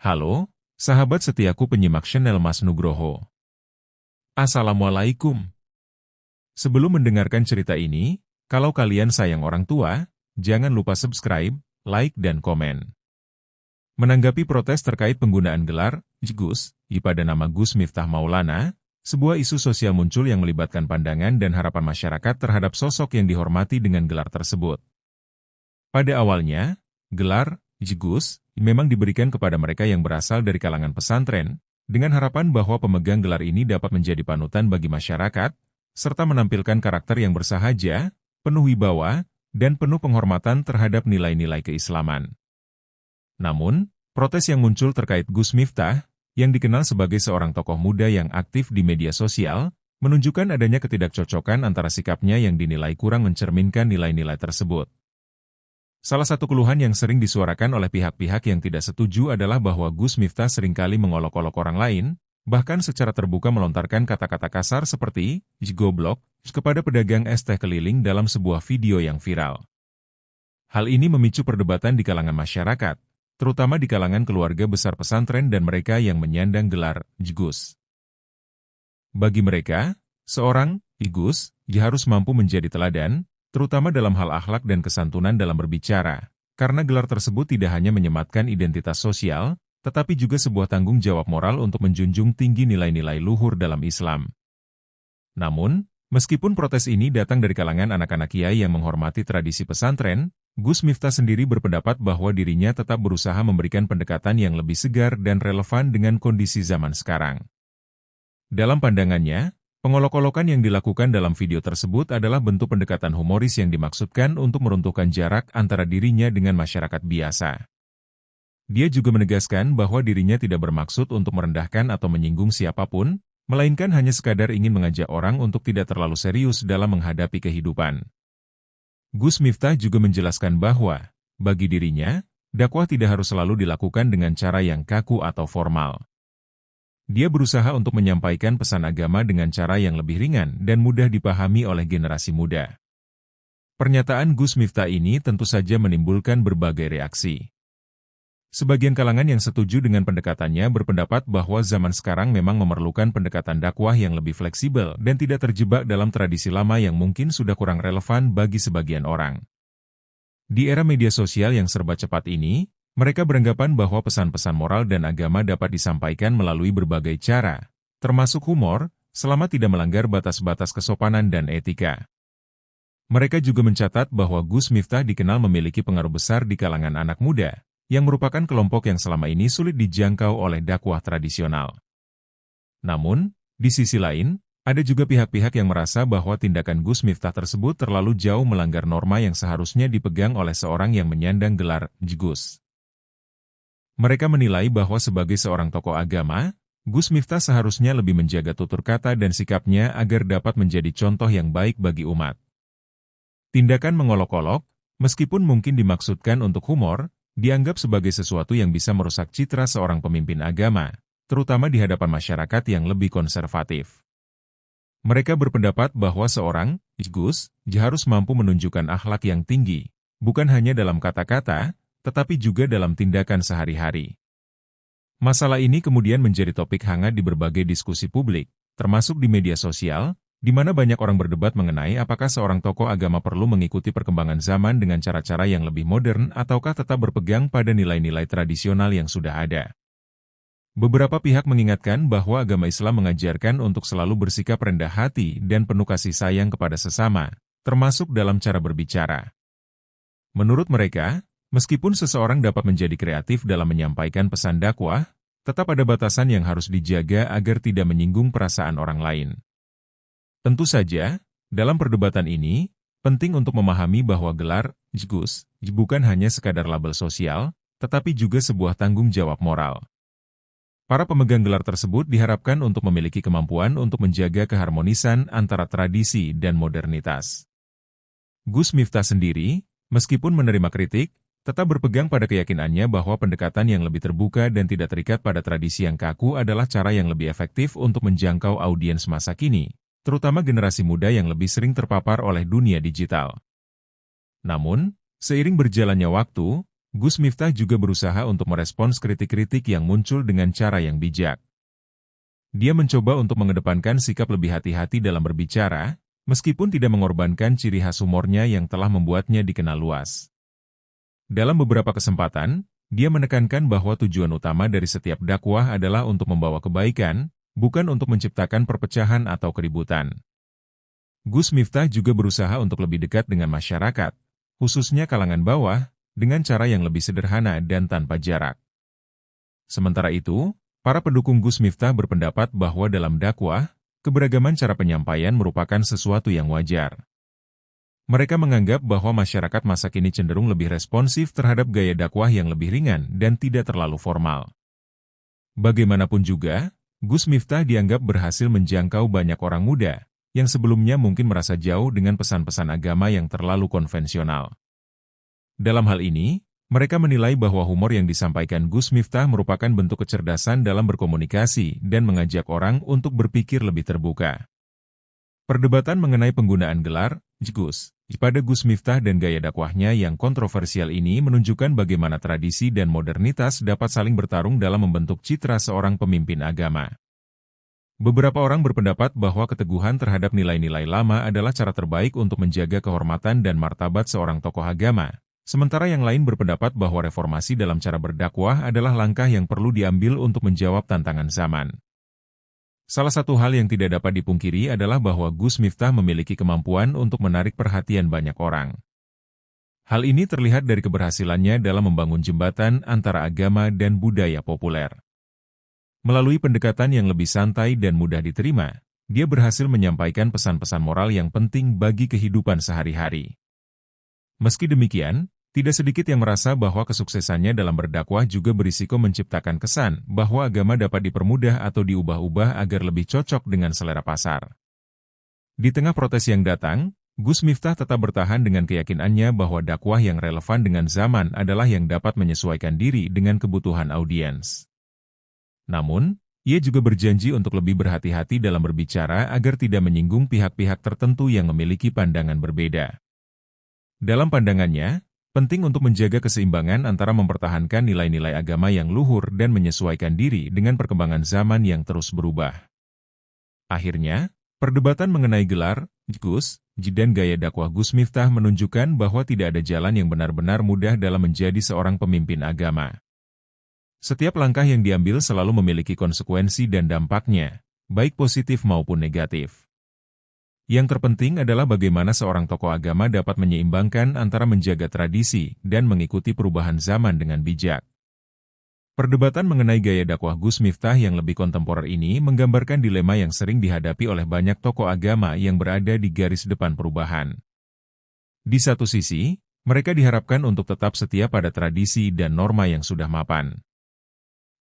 Halo, sahabat setiaku penyimak channel Mas Nugroho. Assalamualaikum. Sebelum mendengarkan cerita ini, kalau kalian sayang orang tua, jangan lupa subscribe, like, dan komen. Menanggapi protes terkait penggunaan gelar Gus pada nama Gus Miftah Maulana, sebuah isu sosial muncul yang melibatkan pandangan dan harapan masyarakat terhadap sosok yang dihormati dengan gelar tersebut. Pada awalnya, gelar Gus memang diberikan kepada mereka yang berasal dari kalangan pesantren, dengan harapan bahwa pemegang gelar ini dapat menjadi panutan bagi masyarakat, serta menampilkan karakter yang bersahaja, penuh wibawa, dan penuh penghormatan terhadap nilai-nilai keislaman. Namun, protes yang muncul terkait Gus Miftah, yang dikenal sebagai seorang tokoh muda yang aktif di media sosial, menunjukkan adanya ketidakcocokan antara sikapnya yang dinilai kurang mencerminkan nilai-nilai tersebut. Salah satu keluhan yang sering disuarakan oleh pihak-pihak yang tidak setuju adalah bahwa Gus Miftah seringkali mengolok-olok orang lain, bahkan secara terbuka melontarkan kata-kata kasar seperti "goblok" kepada pedagang es teh keliling dalam sebuah video yang viral. Hal ini memicu perdebatan di kalangan masyarakat, terutama di kalangan keluarga besar pesantren dan mereka yang menyandang gelar Gus. Bagi mereka, seorang Gus harus mampu menjadi teladan, terutama dalam hal akhlak dan kesantunan dalam berbicara, karena gelar tersebut tidak hanya menyematkan identitas sosial, tetapi juga sebuah tanggung jawab moral untuk menjunjung tinggi nilai-nilai luhur dalam Islam. Namun, meskipun protes ini datang dari kalangan anak-anak kiai yang menghormati tradisi pesantren, Gus Miftah sendiri berpendapat bahwa dirinya tetap berusaha memberikan pendekatan yang lebih segar dan relevan dengan kondisi zaman sekarang. Dalam pandangannya, pengolok-olokan yang dilakukan dalam video tersebut adalah bentuk pendekatan humoris yang dimaksudkan untuk meruntuhkan jarak antara dirinya dengan masyarakat biasa. Dia juga menegaskan bahwa dirinya tidak bermaksud untuk merendahkan atau menyinggung siapapun, melainkan hanya sekadar ingin mengajak orang untuk tidak terlalu serius dalam menghadapi kehidupan. Gus Miftah juga menjelaskan bahwa, bagi dirinya, dakwah tidak harus selalu dilakukan dengan cara yang kaku atau formal. Dia berusaha untuk menyampaikan pesan agama dengan cara yang lebih ringan dan mudah dipahami oleh generasi muda. Pernyataan Gus Miftah ini tentu saja menimbulkan berbagai reaksi. Sebagian kalangan yang setuju dengan pendekatannya berpendapat bahwa zaman sekarang memang memerlukan pendekatan dakwah yang lebih fleksibel dan tidak terjebak dalam tradisi lama yang mungkin sudah kurang relevan bagi sebagian orang. Di era media sosial yang serba cepat ini, mereka beranggapan bahwa pesan-pesan moral dan agama dapat disampaikan melalui berbagai cara, termasuk humor, selama tidak melanggar batas-batas kesopanan dan etika. Mereka juga mencatat bahwa Gus Miftah dikenal memiliki pengaruh besar di kalangan anak muda, yang merupakan kelompok yang selama ini sulit dijangkau oleh dakwah tradisional. Namun, di sisi lain, ada juga pihak-pihak yang merasa bahwa tindakan Gus Miftah tersebut terlalu jauh melanggar norma yang seharusnya dipegang oleh seorang yang menyandang gelar Gus. Mereka menilai bahwa sebagai seorang tokoh agama, Gus Miftah seharusnya lebih menjaga tutur kata dan sikapnya agar dapat menjadi contoh yang baik bagi umat. Tindakan mengolok-olok, meskipun mungkin dimaksudkan untuk humor, dianggap sebagai sesuatu yang bisa merusak citra seorang pemimpin agama, terutama di hadapan masyarakat yang lebih konservatif. Mereka berpendapat bahwa seorang Gus harus mampu menunjukkan akhlak yang tinggi, bukan hanya dalam kata-kata, tetapi juga dalam tindakan sehari-hari. Masalah ini kemudian menjadi topik hangat di berbagai diskusi publik, termasuk di media sosial, di mana banyak orang berdebat mengenai apakah seorang tokoh agama perlu mengikuti perkembangan zaman dengan cara-cara yang lebih modern ataukah tetap berpegang pada nilai-nilai tradisional yang sudah ada. Beberapa pihak mengingatkan bahwa agama Islam mengajarkan untuk selalu bersikap rendah hati dan penuh kasih sayang kepada sesama, termasuk dalam cara berbicara. Menurut mereka, meskipun seseorang dapat menjadi kreatif dalam menyampaikan pesan dakwah, tetap ada batasan yang harus dijaga agar tidak menyinggung perasaan orang lain. Tentu saja, dalam perdebatan ini, penting untuk memahami bahwa gelar Gus bukan hanya sekadar label sosial, tetapi juga sebuah tanggung jawab moral. Para pemegang gelar tersebut diharapkan untuk memiliki kemampuan untuk menjaga keharmonisan antara tradisi dan modernitas. Gus Miftah sendiri, meskipun menerima kritik, tetap berpegang pada keyakinannya bahwa pendekatan yang lebih terbuka dan tidak terikat pada tradisi yang kaku adalah cara yang lebih efektif untuk menjangkau audiens masa kini, terutama generasi muda yang lebih sering terpapar oleh dunia digital. Namun, seiring berjalannya waktu, Gus Miftah juga berusaha untuk merespons kritik-kritik yang muncul dengan cara yang bijak. Dia mencoba untuk mengedepankan sikap lebih hati-hati dalam berbicara, meskipun tidak mengorbankan ciri khas humornya yang telah membuatnya dikenal luas. Dalam beberapa kesempatan, dia menekankan bahwa tujuan utama dari setiap dakwah adalah untuk membawa kebaikan, bukan untuk menciptakan perpecahan atau keributan. Gus Miftah juga berusaha untuk lebih dekat dengan masyarakat, khususnya kalangan bawah, dengan cara yang lebih sederhana dan tanpa jarak. Sementara itu, para pendukung Gus Miftah berpendapat bahwa dalam dakwah, keberagaman cara penyampaian merupakan sesuatu yang wajar. Mereka menganggap bahwa masyarakat masa kini cenderung lebih responsif terhadap gaya dakwah yang lebih ringan dan tidak terlalu formal. Bagaimanapun juga, Gus Miftah dianggap berhasil menjangkau banyak orang muda, yang sebelumnya mungkin merasa jauh dengan pesan-pesan agama yang terlalu konvensional. Dalam hal ini, mereka menilai bahwa humor yang disampaikan Gus Miftah merupakan bentuk kecerdasan dalam berkomunikasi dan mengajak orang untuk berpikir lebih terbuka. Perdebatan mengenai penggunaan gelar Gus pada Gus Miftah dan gaya dakwahnya yang kontroversial ini menunjukkan bagaimana tradisi dan modernitas dapat saling bertarung dalam membentuk citra seorang pemimpin agama. Beberapa orang berpendapat bahwa keteguhan terhadap nilai-nilai lama adalah cara terbaik untuk menjaga kehormatan dan martabat seorang tokoh agama. Sementara yang lain berpendapat bahwa reformasi dalam cara berdakwah adalah langkah yang perlu diambil untuk menjawab tantangan zaman. Salah satu hal yang tidak dapat dipungkiri adalah bahwa Gus Miftah memiliki kemampuan untuk menarik perhatian banyak orang. Hal ini terlihat dari keberhasilannya dalam membangun jembatan antara agama dan budaya populer. Melalui pendekatan yang lebih santai dan mudah diterima, dia berhasil menyampaikan pesan-pesan moral yang penting bagi kehidupan sehari-hari. Meski demikian, tidak sedikit yang merasa bahwa kesuksesannya dalam berdakwah juga berisiko menciptakan kesan bahwa agama dapat dipermudah atau diubah-ubah agar lebih cocok dengan selera pasar. Di tengah protes yang datang, Gus Miftah tetap bertahan dengan keyakinannya bahwa dakwah yang relevan dengan zaman adalah yang dapat menyesuaikan diri dengan kebutuhan audiens. Namun, ia juga berjanji untuk lebih berhati-hati dalam berbicara agar tidak menyinggung pihak-pihak tertentu yang memiliki pandangan berbeda. Dalam pandangannya, penting untuk menjaga keseimbangan antara mempertahankan nilai-nilai agama yang luhur dan menyesuaikan diri dengan perkembangan zaman yang terus berubah. Akhirnya, perdebatan mengenai gelar, Gus, dan gaya dakwah Gus Miftah menunjukkan bahwa tidak ada jalan yang benar-benar mudah dalam menjadi seorang pemimpin agama. Setiap langkah yang diambil selalu memiliki konsekuensi dan dampaknya, baik positif maupun negatif. Yang terpenting adalah bagaimana seorang tokoh agama dapat menyeimbangkan antara menjaga tradisi dan mengikuti perubahan zaman dengan bijak. Perdebatan mengenai gaya dakwah Gus Miftah yang lebih kontemporer ini menggambarkan dilema yang sering dihadapi oleh banyak tokoh agama yang berada di garis depan perubahan. Di satu sisi, mereka diharapkan untuk tetap setia pada tradisi dan norma yang sudah mapan.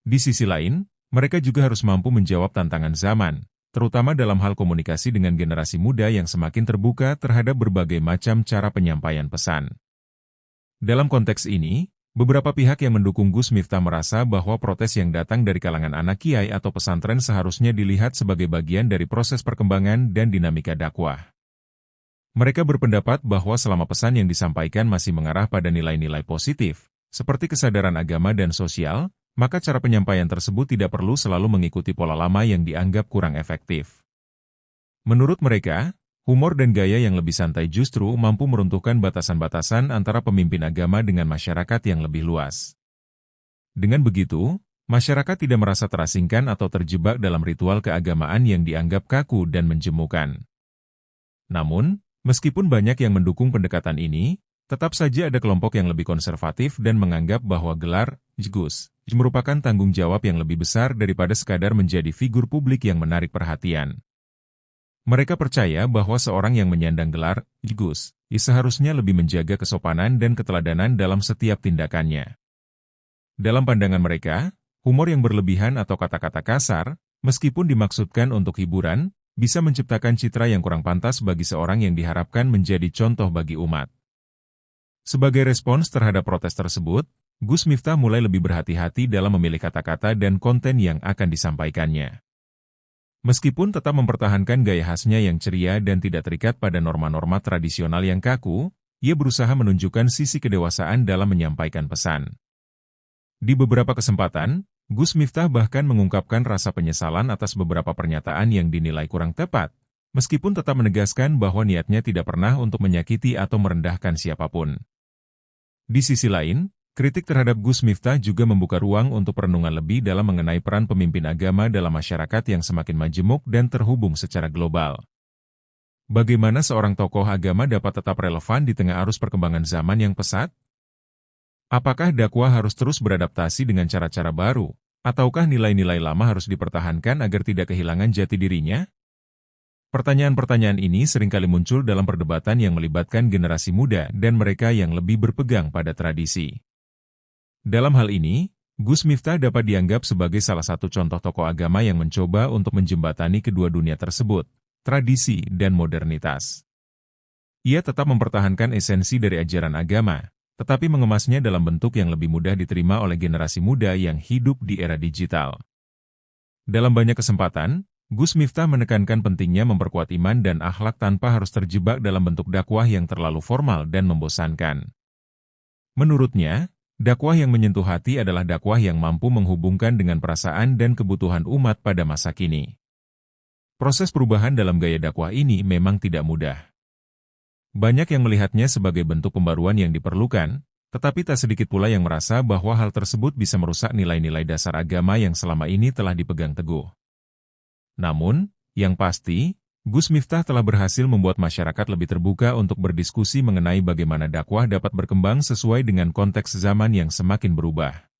Di sisi lain, mereka juga harus mampu menjawab tantangan zaman, terutama dalam hal komunikasi dengan generasi muda yang semakin terbuka terhadap berbagai macam cara penyampaian pesan. Dalam konteks ini, beberapa pihak yang mendukung Gus Miftah merasa bahwa protes yang datang dari kalangan anak kiai atau pesantren seharusnya dilihat sebagai bagian dari proses perkembangan dan dinamika dakwah. Mereka berpendapat bahwa selama pesan yang disampaikan masih mengarah pada nilai-nilai positif, seperti kesadaran agama dan sosial, maka cara penyampaian tersebut tidak perlu selalu mengikuti pola lama yang dianggap kurang efektif. Menurut mereka, humor dan gaya yang lebih santai justru mampu meruntuhkan batasan-batasan antara pemimpin agama dengan masyarakat yang lebih luas. Dengan begitu, masyarakat tidak merasa terasingkan atau terjebak dalam ritual keagamaan yang dianggap kaku dan menjemukan. Namun, meskipun banyak yang mendukung pendekatan ini, tetap saja ada kelompok yang lebih konservatif dan menganggap bahwa gelar Gus merupakan tanggung jawab yang lebih besar daripada sekadar menjadi figur publik yang menarik perhatian. Mereka percaya bahwa seorang yang menyandang gelar Gus seharusnya lebih menjaga kesopanan dan keteladanan dalam setiap tindakannya. Dalam pandangan mereka, humor yang berlebihan atau kata-kata kasar, meskipun dimaksudkan untuk hiburan, bisa menciptakan citra yang kurang pantas bagi seorang yang diharapkan menjadi contoh bagi umat. Sebagai respons terhadap protes tersebut, Gus Miftah mulai lebih berhati-hati dalam memilih kata-kata dan konten yang akan disampaikannya. Meskipun tetap mempertahankan gaya khasnya yang ceria dan tidak terikat pada norma-norma tradisional yang kaku, ia berusaha menunjukkan sisi kedewasaan dalam menyampaikan pesan. Di beberapa kesempatan, Gus Miftah bahkan mengungkapkan rasa penyesalan atas beberapa pernyataan yang dinilai kurang tepat, meskipun tetap menegaskan bahwa niatnya tidak pernah untuk menyakiti atau merendahkan siapapun. Di sisi lain, kritik terhadap Gus Miftah juga membuka ruang untuk perenungan lebih dalam mengenai peran pemimpin agama dalam masyarakat yang semakin majemuk dan terhubung secara global. Bagaimana seorang tokoh agama dapat tetap relevan di tengah arus perkembangan zaman yang pesat? Apakah dakwah harus terus beradaptasi dengan cara-cara baru, ataukah nilai-nilai lama harus dipertahankan agar tidak kehilangan jati dirinya? Pertanyaan-pertanyaan ini seringkali muncul dalam perdebatan yang melibatkan generasi muda dan mereka yang lebih berpegang pada tradisi. Dalam hal ini, Gus Miftah dapat dianggap sebagai salah satu contoh tokoh agama yang mencoba untuk menjembatani kedua dunia tersebut, tradisi dan modernitas. Ia tetap mempertahankan esensi dari ajaran agama, tetapi mengemasnya dalam bentuk yang lebih mudah diterima oleh generasi muda yang hidup di era digital. Dalam banyak kesempatan, Gus Miftah menekankan pentingnya memperkuat iman dan akhlak tanpa harus terjebak dalam bentuk dakwah yang terlalu formal dan membosankan. Menurutnya, dakwah yang menyentuh hati adalah dakwah yang mampu menghubungkan dengan perasaan dan kebutuhan umat pada masa kini. Proses perubahan dalam gaya dakwah ini memang tidak mudah. Banyak yang melihatnya sebagai bentuk pembaruan yang diperlukan, tetapi tak sedikit pula yang merasa bahwa hal tersebut bisa merusak nilai-nilai dasar agama yang selama ini telah dipegang teguh. Namun, yang pasti, Gus Miftah telah berhasil membuat masyarakat lebih terbuka untuk berdiskusi mengenai bagaimana dakwah dapat berkembang sesuai dengan konteks zaman yang semakin berubah.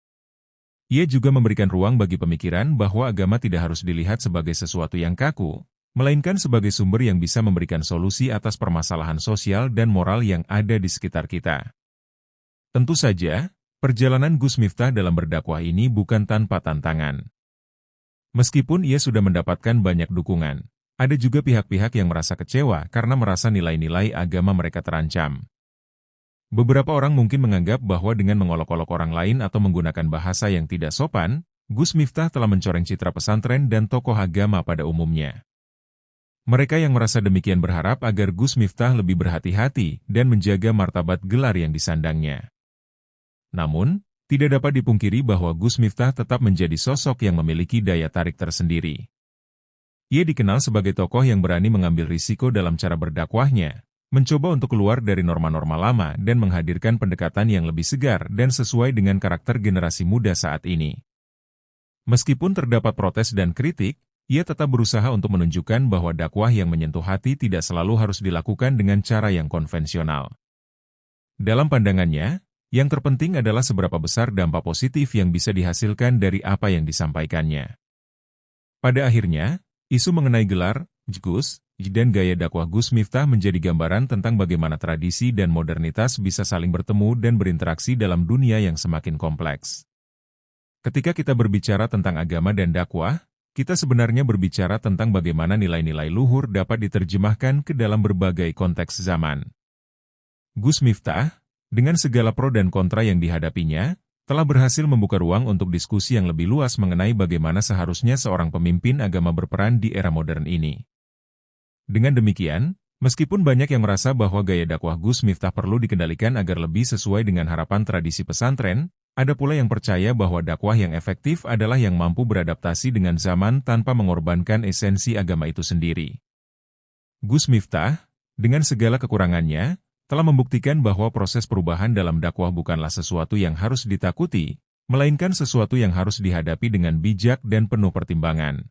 Ia juga memberikan ruang bagi pemikiran bahwa agama tidak harus dilihat sebagai sesuatu yang kaku, melainkan sebagai sumber yang bisa memberikan solusi atas permasalahan sosial dan moral yang ada di sekitar kita. Tentu saja, perjalanan Gus Miftah dalam berdakwah ini bukan tanpa tantangan. Meskipun ia sudah mendapatkan banyak dukungan, ada juga pihak-pihak yang merasa kecewa karena merasa nilai-nilai agama mereka terancam. Beberapa orang mungkin menganggap bahwa dengan mengolok-olok orang lain atau menggunakan bahasa yang tidak sopan, Gus Miftah telah mencoreng citra pesantren dan tokoh agama pada umumnya. Mereka yang merasa demikian berharap agar Gus Miftah lebih berhati-hati dan menjaga martabat gelar yang disandangnya. Namun, tidak dapat dipungkiri bahwa Gus Miftah tetap menjadi sosok yang memiliki daya tarik tersendiri. Ia dikenal sebagai tokoh yang berani mengambil risiko dalam cara berdakwahnya, mencoba untuk keluar dari norma-norma lama dan menghadirkan pendekatan yang lebih segar dan sesuai dengan karakter generasi muda saat ini. Meskipun terdapat protes dan kritik, ia tetap berusaha untuk menunjukkan bahwa dakwah yang menyentuh hati tidak selalu harus dilakukan dengan cara yang konvensional. Dalam pandangannya, yang terpenting adalah seberapa besar dampak positif yang bisa dihasilkan dari apa yang disampaikannya. Pada akhirnya, isu mengenai gelar, Gus, dan gaya dakwah Gus Miftah menjadi gambaran tentang bagaimana tradisi dan modernitas bisa saling bertemu dan berinteraksi dalam dunia yang semakin kompleks. Ketika kita berbicara tentang agama dan dakwah, kita sebenarnya berbicara tentang bagaimana nilai-nilai luhur dapat diterjemahkan ke dalam berbagai konteks zaman. Gus Miftah, dengan segala pro dan kontra yang dihadapinya, telah berhasil membuka ruang untuk diskusi yang lebih luas mengenai bagaimana seharusnya seorang pemimpin agama berperan di era modern ini. Dengan demikian, meskipun banyak yang merasa bahwa gaya dakwah Gus Miftah perlu dikendalikan agar lebih sesuai dengan harapan tradisi pesantren, ada pula yang percaya bahwa dakwah yang efektif adalah yang mampu beradaptasi dengan zaman tanpa mengorbankan esensi agama itu sendiri. Gus Miftah, dengan segala kekurangannya, telah membuktikan bahwa proses perubahan dalam dakwah bukanlah sesuatu yang harus ditakuti, melainkan sesuatu yang harus dihadapi dengan bijak dan penuh pertimbangan.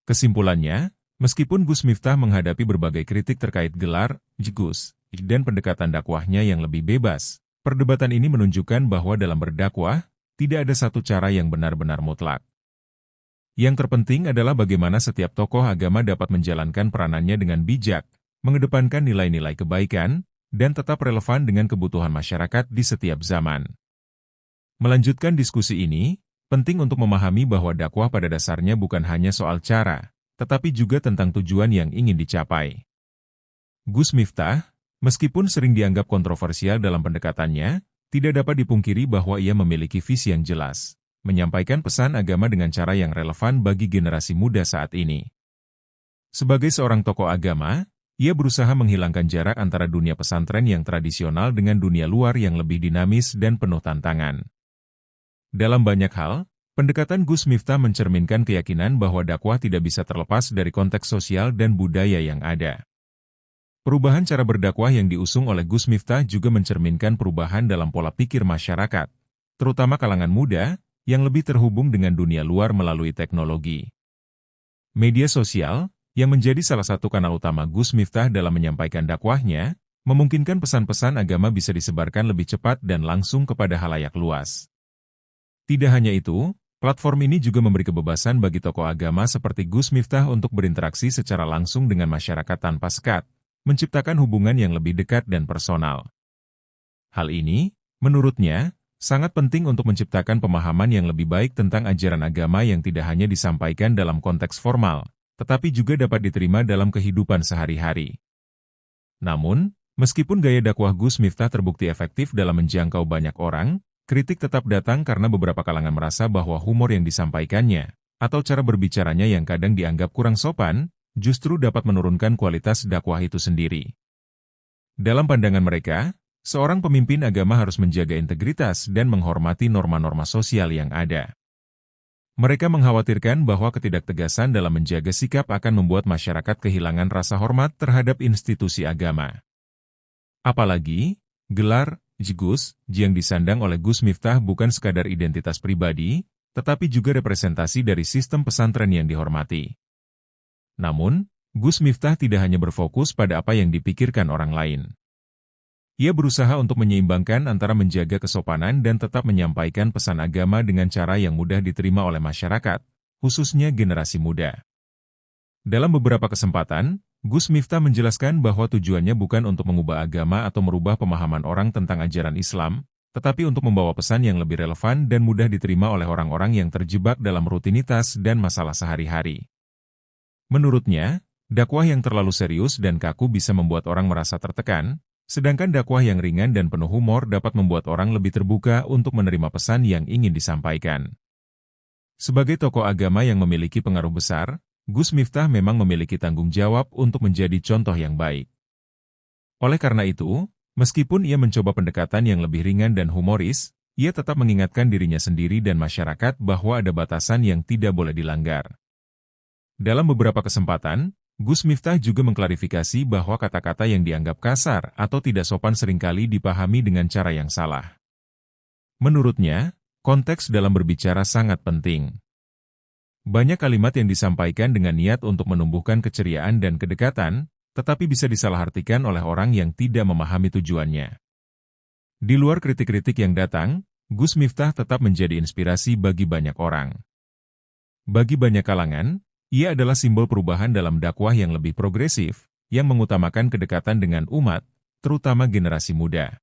Kesimpulannya, meskipun Gus Miftah menghadapi berbagai kritik terkait gelar, Gus, dan pendekatan dakwahnya yang lebih bebas, perdebatan ini menunjukkan bahwa dalam berdakwah, tidak ada satu cara yang benar-benar mutlak. Yang terpenting adalah bagaimana setiap tokoh agama dapat menjalankan peranannya dengan bijak, mengedepankan nilai-nilai kebaikan, dan tetap relevan dengan kebutuhan masyarakat di setiap zaman. Melanjutkan diskusi ini, penting untuk memahami bahwa dakwah pada dasarnya bukan hanya soal cara, tetapi juga tentang tujuan yang ingin dicapai. Gus Miftah, meskipun sering dianggap kontroversial dalam pendekatannya, tidak dapat dipungkiri bahwa ia memiliki visi yang jelas, menyampaikan pesan agama dengan cara yang relevan bagi generasi muda saat ini. Sebagai seorang tokoh agama, Ia berusaha menghilangkan jarak antara dunia pesantren yang tradisional dengan dunia luar yang lebih dinamis dan penuh tantangan. Dalam banyak hal, pendekatan Gus Miftah mencerminkan keyakinan bahwa dakwah tidak bisa terlepas dari konteks sosial dan budaya yang ada. Perubahan cara berdakwah yang diusung oleh Gus Miftah juga mencerminkan perubahan dalam pola pikir masyarakat, terutama kalangan muda, yang lebih terhubung dengan dunia luar melalui teknologi. Media sosial, yang menjadi salah satu kanal utama Gus Miftah dalam menyampaikan dakwahnya, memungkinkan pesan-pesan agama bisa disebarkan lebih cepat dan langsung kepada halayak luas. Tidak hanya itu, platform ini juga memberi kebebasan bagi tokoh agama seperti Gus Miftah untuk berinteraksi secara langsung dengan masyarakat tanpa sekat, menciptakan hubungan yang lebih dekat dan personal. Hal ini, menurutnya, sangat penting untuk menciptakan pemahaman yang lebih baik tentang ajaran agama yang tidak hanya disampaikan dalam konteks formal, tetapi juga dapat diterima dalam kehidupan sehari-hari. Namun, meskipun gaya dakwah Gus Miftah terbukti efektif dalam menjangkau banyak orang, kritik tetap datang karena beberapa kalangan merasa bahwa humor yang disampaikannya, atau cara berbicaranya yang kadang dianggap kurang sopan, justru dapat menurunkan kualitas dakwah itu sendiri. Dalam pandangan mereka, seorang pemimpin agama harus menjaga integritas dan menghormati norma-norma sosial yang ada. Mereka mengkhawatirkan bahwa ketidaktegasan dalam menjaga sikap akan membuat masyarakat kehilangan rasa hormat terhadap institusi agama. Apalagi, gelar Gus yang disandang oleh Gus Miftah bukan sekadar identitas pribadi, tetapi juga representasi dari sistem pesantren yang dihormati. Namun, Gus Miftah tidak hanya berfokus pada apa yang dipikirkan orang lain. Ia berusaha untuk menyeimbangkan antara menjaga kesopanan dan tetap menyampaikan pesan agama dengan cara yang mudah diterima oleh masyarakat, khususnya generasi muda. Dalam beberapa kesempatan, Gus Miftah menjelaskan bahwa tujuannya bukan untuk mengubah agama atau merubah pemahaman orang tentang ajaran Islam, tetapi untuk membawa pesan yang lebih relevan dan mudah diterima oleh orang-orang yang terjebak dalam rutinitas dan masalah sehari-hari. Menurutnya, dakwah yang terlalu serius dan kaku bisa membuat orang merasa tertekan, sedangkan dakwah yang ringan dan penuh humor dapat membuat orang lebih terbuka untuk menerima pesan yang ingin disampaikan. Sebagai tokoh agama yang memiliki pengaruh besar, Gus Miftah memang memiliki tanggung jawab untuk menjadi contoh yang baik. Oleh karena itu, meskipun ia mencoba pendekatan yang lebih ringan dan humoris, ia tetap mengingatkan dirinya sendiri dan masyarakat bahwa ada batasan yang tidak boleh dilanggar. Dalam beberapa kesempatan, Gus Miftah juga mengklarifikasi bahwa kata-kata yang dianggap kasar atau tidak sopan seringkali dipahami dengan cara yang salah. Menurutnya, konteks dalam berbicara sangat penting. Banyak kalimat yang disampaikan dengan niat untuk menumbuhkan keceriaan dan kedekatan, tetapi bisa disalahartikan oleh orang yang tidak memahami tujuannya. Di luar kritik-kritik yang datang, Gus Miftah tetap menjadi inspirasi bagi banyak orang. Bagi banyak kalangan, ia adalah simbol perubahan dalam dakwah yang lebih progresif, yang mengutamakan kedekatan dengan umat, terutama generasi muda.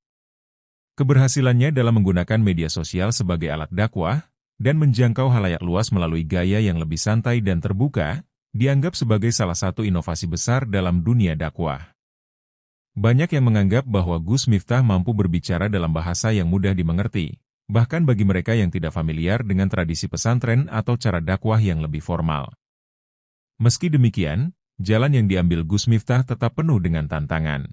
Keberhasilannya dalam menggunakan media sosial sebagai alat dakwah, dan menjangkau halayak luas melalui gaya yang lebih santai dan terbuka, dianggap sebagai salah satu inovasi besar dalam dunia dakwah. Banyak yang menganggap bahwa Gus Miftah mampu berbicara dalam bahasa yang mudah dimengerti, bahkan bagi mereka yang tidak familiar dengan tradisi pesantren atau cara dakwah yang lebih formal. Meski demikian, jalan yang diambil Gus Miftah tetap penuh dengan tantangan.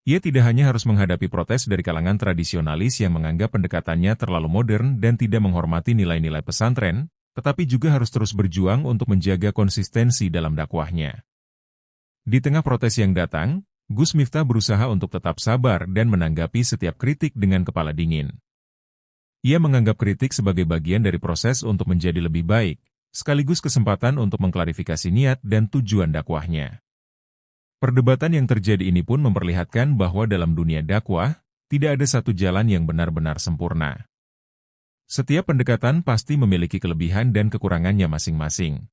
Ia tidak hanya harus menghadapi protes dari kalangan tradisionalis yang menganggap pendekatannya terlalu modern dan tidak menghormati nilai-nilai pesantren, tetapi juga harus terus berjuang untuk menjaga konsistensi dalam dakwahnya. Di tengah protes yang datang, Gus Miftah berusaha untuk tetap sabar dan menanggapi setiap kritik dengan kepala dingin. Ia menganggap kritik sebagai bagian dari proses untuk menjadi lebih baik, sekaligus kesempatan untuk mengklarifikasi niat dan tujuan dakwahnya. Perdebatan yang terjadi ini pun memperlihatkan bahwa dalam dunia dakwah, tidak ada satu jalan yang benar-benar sempurna. Setiap pendekatan pasti memiliki kelebihan dan kekurangannya masing-masing.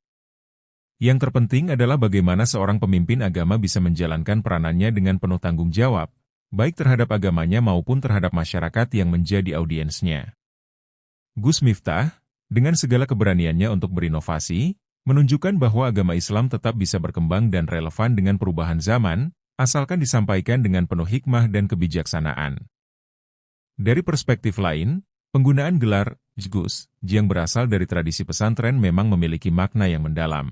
Yang terpenting adalah bagaimana seorang pemimpin agama bisa menjalankan peranannya dengan penuh tanggung jawab, baik terhadap agamanya maupun terhadap masyarakat yang menjadi audiensnya. Gus Miftah, dengan segala keberaniannya untuk berinovasi, menunjukkan bahwa agama Islam tetap bisa berkembang dan relevan dengan perubahan zaman, asalkan disampaikan dengan penuh hikmah dan kebijaksanaan. Dari perspektif lain, penggunaan gelar Gus yang berasal dari tradisi pesantren memang memiliki makna yang mendalam.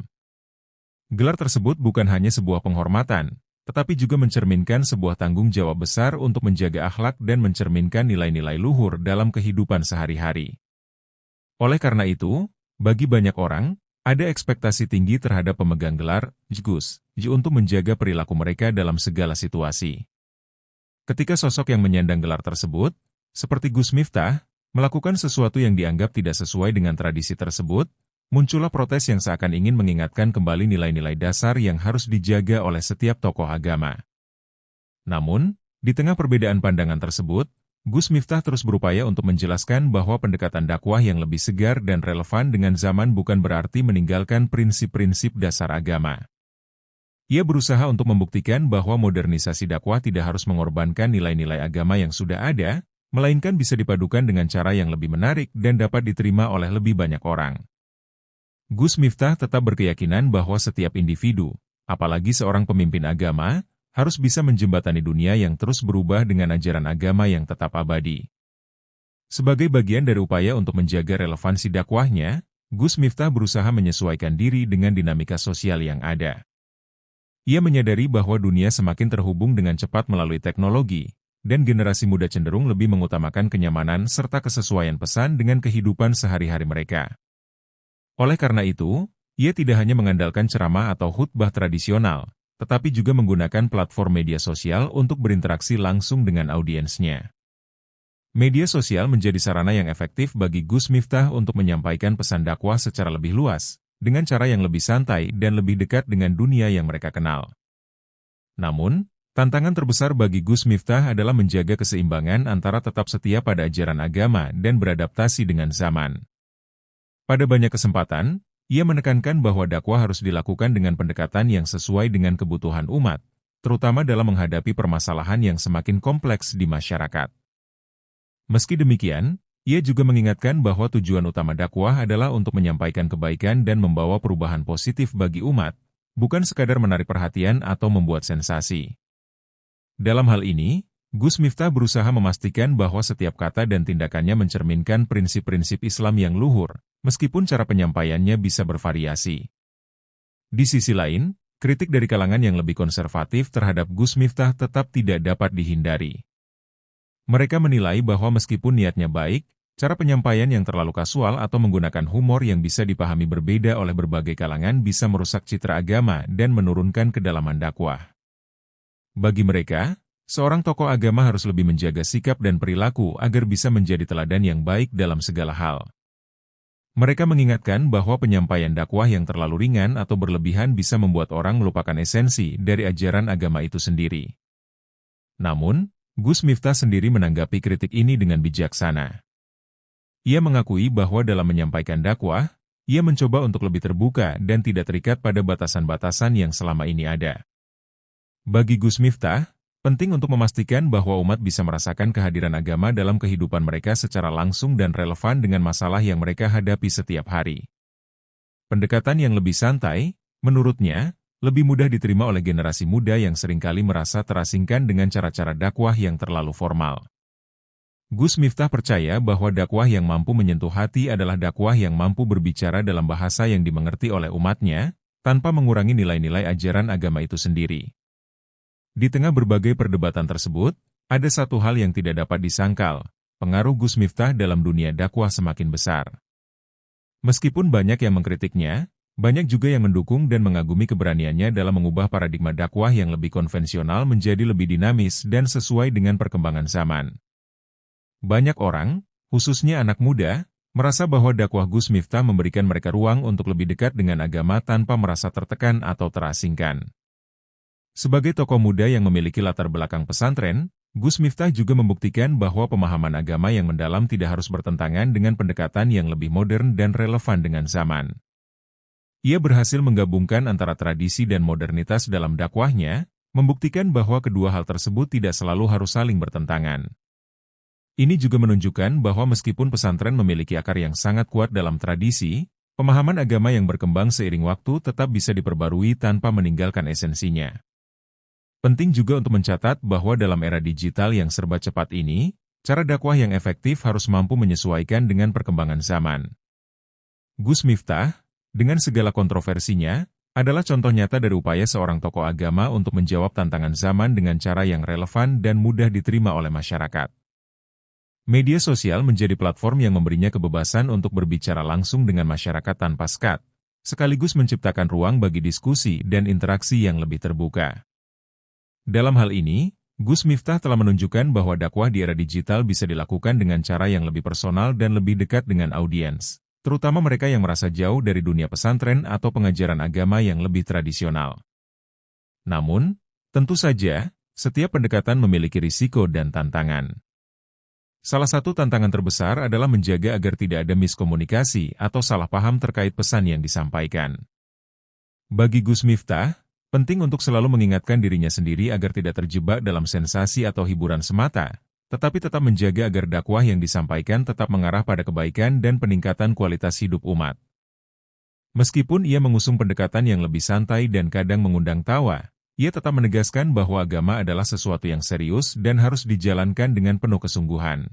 Gelar tersebut bukan hanya sebuah penghormatan, tetapi juga mencerminkan sebuah tanggung jawab besar untuk menjaga akhlak dan mencerminkan nilai-nilai luhur dalam kehidupan sehari-hari. Oleh karena itu, bagi banyak orang, ada ekspektasi tinggi terhadap pemegang gelar Gus untuk menjaga perilaku mereka dalam segala situasi. Ketika sosok yang menyandang gelar tersebut, seperti Gus Miftah, melakukan sesuatu yang dianggap tidak sesuai dengan tradisi tersebut, muncullah protes yang seakan ingin mengingatkan kembali nilai-nilai dasar yang harus dijaga oleh setiap tokoh agama. Namun, di tengah perbedaan pandangan tersebut, Gus Miftah terus berupaya untuk menjelaskan bahwa pendekatan dakwah yang lebih segar dan relevan dengan zaman bukan berarti meninggalkan prinsip-prinsip dasar agama. Ia berusaha untuk membuktikan bahwa modernisasi dakwah tidak harus mengorbankan nilai-nilai agama yang sudah ada, melainkan bisa dipadukan dengan cara yang lebih menarik dan dapat diterima oleh lebih banyak orang. Gus Miftah tetap berkeyakinan bahwa setiap individu, apalagi seorang pemimpin agama, harus bisa menjembatani dunia yang terus berubah dengan ajaran agama yang tetap abadi. Sebagai bagian dari upaya untuk menjaga relevansi dakwahnya, Gus Miftah berusaha menyesuaikan diri dengan dinamika sosial yang ada. Ia menyadari bahwa dunia semakin terhubung dengan cepat melalui teknologi, dan generasi muda cenderung lebih mengutamakan kenyamanan serta kesesuaian pesan dengan kehidupan sehari-hari mereka. Oleh karena itu, ia tidak hanya mengandalkan ceramah atau khutbah tradisional, tetapi juga menggunakan platform media sosial untuk berinteraksi langsung dengan audiensnya. Media sosial menjadi sarana yang efektif bagi Gus Miftah untuk menyampaikan pesan dakwah secara lebih luas, dengan cara yang lebih santai dan lebih dekat dengan dunia yang mereka kenal. Namun, tantangan terbesar bagi Gus Miftah adalah menjaga keseimbangan antara tetap setia pada ajaran agama dan beradaptasi dengan zaman. Pada banyak kesempatan, ia menekankan bahwa dakwah harus dilakukan dengan pendekatan yang sesuai dengan kebutuhan umat, terutama dalam menghadapi permasalahan yang semakin kompleks di masyarakat. Meski demikian, ia juga mengingatkan bahwa tujuan utama dakwah adalah untuk menyampaikan kebaikan dan membawa perubahan positif bagi umat, bukan sekadar menarik perhatian atau membuat sensasi. Dalam hal ini, Gus Miftah berusaha memastikan bahwa setiap kata dan tindakannya mencerminkan prinsip-prinsip Islam yang luhur, meskipun cara penyampaiannya bisa bervariasi. Di sisi lain, kritik dari kalangan yang lebih konservatif terhadap Gus Miftah tetap tidak dapat dihindari. Mereka menilai bahwa meskipun niatnya baik, cara penyampaian yang terlalu kasual atau menggunakan humor yang bisa dipahami berbeda oleh berbagai kalangan bisa merusak citra agama dan menurunkan kedalaman dakwah. Bagi mereka, seorang tokoh agama harus lebih menjaga sikap dan perilaku agar bisa menjadi teladan yang baik dalam segala hal. Mereka mengingatkan bahwa penyampaian dakwah yang terlalu ringan atau berlebihan bisa membuat orang melupakan esensi dari ajaran agama itu sendiri. Namun, Gus Miftah sendiri menanggapi kritik ini dengan bijaksana. Ia mengakui bahwa dalam menyampaikan dakwah, ia mencoba untuk lebih terbuka dan tidak terikat pada batasan-batasan yang selama ini ada. Bagi Gus Miftah, penting untuk memastikan bahwa umat bisa merasakan kehadiran agama dalam kehidupan mereka secara langsung dan relevan dengan masalah yang mereka hadapi setiap hari. Pendekatan yang lebih santai, menurutnya, lebih mudah diterima oleh generasi muda yang seringkali merasa terasingkan dengan cara-cara dakwah yang terlalu formal. Gus Miftah percaya bahwa dakwah yang mampu menyentuh hati adalah dakwah yang mampu berbicara dalam bahasa yang dimengerti oleh umatnya, tanpa mengurangi nilai-nilai ajaran agama itu sendiri. Di tengah berbagai perdebatan tersebut, ada satu hal yang tidak dapat disangkal, pengaruh Gus Miftah dalam dunia dakwah semakin besar. Meskipun banyak yang mengkritiknya, banyak juga yang mendukung dan mengagumi keberaniannya dalam mengubah paradigma dakwah yang lebih konvensional menjadi lebih dinamis dan sesuai dengan perkembangan zaman. Banyak orang, khususnya anak muda, merasa bahwa dakwah Gus Miftah memberikan mereka ruang untuk lebih dekat dengan agama tanpa merasa tertekan atau terasingkan. Sebagai tokoh muda yang memiliki latar belakang pesantren, Gus Miftah juga membuktikan bahwa pemahaman agama yang mendalam tidak harus bertentangan dengan pendekatan yang lebih modern dan relevan dengan zaman. Ia berhasil menggabungkan antara tradisi dan modernitas dalam dakwahnya, membuktikan bahwa kedua hal tersebut tidak selalu harus saling bertentangan. Ini juga menunjukkan bahwa meskipun pesantren memiliki akar yang sangat kuat dalam tradisi, pemahaman agama yang berkembang seiring waktu tetap bisa diperbarui tanpa meninggalkan esensinya. Penting juga untuk mencatat bahwa dalam era digital yang serba cepat ini, cara dakwah yang efektif harus mampu menyesuaikan dengan perkembangan zaman. Gus Miftah, dengan segala kontroversinya, adalah contoh nyata dari upaya seorang tokoh agama untuk menjawab tantangan zaman dengan cara yang relevan dan mudah diterima oleh masyarakat. Media sosial menjadi platform yang memberinya kebebasan untuk berbicara langsung dengan masyarakat tanpa sekat, sekaligus menciptakan ruang bagi diskusi dan interaksi yang lebih terbuka. Dalam hal ini, Gus Miftah telah menunjukkan bahwa dakwah di era digital bisa dilakukan dengan cara yang lebih personal dan lebih dekat dengan audiens, terutama mereka yang merasa jauh dari dunia pesantren atau pengajaran agama yang lebih tradisional. Namun, tentu saja, setiap pendekatan memiliki risiko dan tantangan. Salah satu tantangan terbesar adalah menjaga agar tidak ada miskomunikasi atau salah paham terkait pesan yang disampaikan. Bagi Gus Miftah, penting untuk selalu mengingatkan dirinya sendiri agar tidak terjebak dalam sensasi atau hiburan semata, tetapi tetap menjaga agar dakwah yang disampaikan tetap mengarah pada kebaikan dan peningkatan kualitas hidup umat. Meskipun ia mengusung pendekatan yang lebih santai dan kadang mengundang tawa, ia tetap menegaskan bahwa agama adalah sesuatu yang serius dan harus dijalankan dengan penuh kesungguhan.